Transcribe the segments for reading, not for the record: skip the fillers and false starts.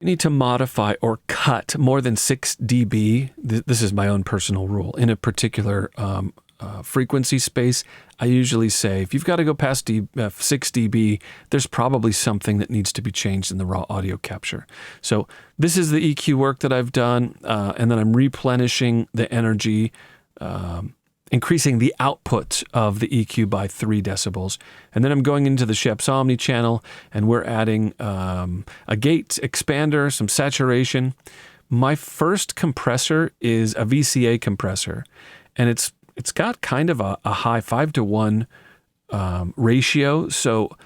You need to modify or cut more than 6 dB. This is my own personal rule. In a particular frequency space, I usually say if you've got to go past 6 dB, there's probably something that needs to be changed in the raw audio capture. So this is the EQ work that I've done, and then I'm replenishing the energy, increasing the output of the EQ by 3 decibels. And then I'm going into the Schoeps Omni channel, and we're adding a gate expander, some saturation. My first compressor is a VCA compressor, and it's got kind of a high 5-to-1 ratio. So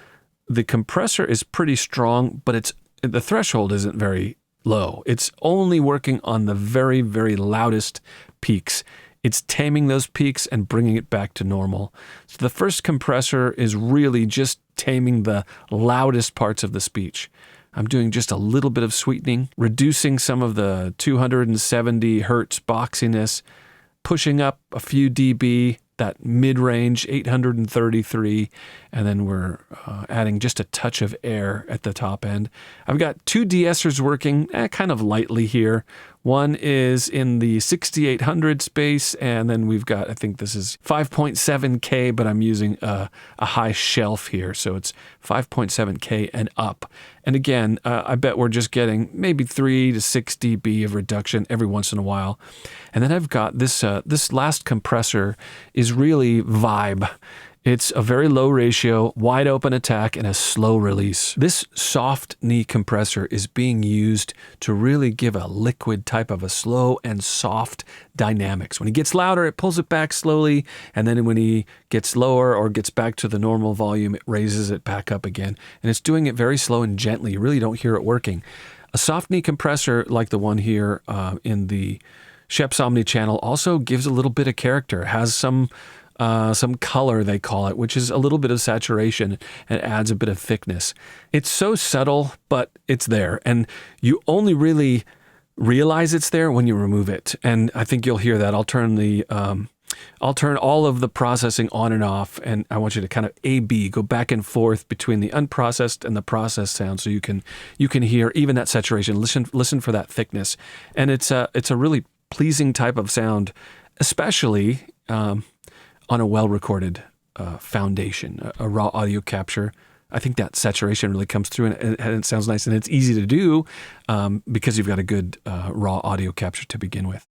the compressor is pretty strong, but the threshold isn't very low. It's only working on the very, very loudest peaks. It's taming those peaks and bringing it back to normal. So the first compressor is really just taming the loudest parts of the speech. I'm doing just a little bit of sweetening, reducing some of the 270 hertz boxiness, pushing up a few dB, that mid-range 833, and then we're adding just a touch of air at the top end. I've got 2 de-essers working kind of lightly here. One is in the 6800 space, and then we've got, I think this is 5.7K, but I'm using a high shelf here, so it's 5.7K and up. And again, I bet we're just getting maybe 3 to 6 dB of reduction every once in a while. And then I've got this last compressor is really vibe. It's a very low ratio, wide open attack, and a slow release. This soft knee compressor is being used to really give a liquid type of a slow and soft dynamics. When he gets louder, it pulls it back slowly, and then when he gets lower or gets back to the normal volume, it raises it back up again. And it's doing it very slow and gently. You really don't hear it working. A soft knee compressor like the one here in the Schoeps Omni channel also gives a little bit of character. It has some color, they call it, which is a little bit of saturation and adds a bit of thickness. It's so subtle, but it's there. And you only really realize it's there when you remove it. And I think you'll hear that. I'll turn all of the processing on and off, and I want you to kind of A/B, go back and forth between the unprocessed and the processed sound, so you can hear even that saturation. Listen for that thickness, and it's a really pleasing type of sound, especially on a well-recorded foundation, a raw audio capture. I think that saturation really comes through, and it sounds nice, and it's easy to do because you've got a good raw audio capture to begin with.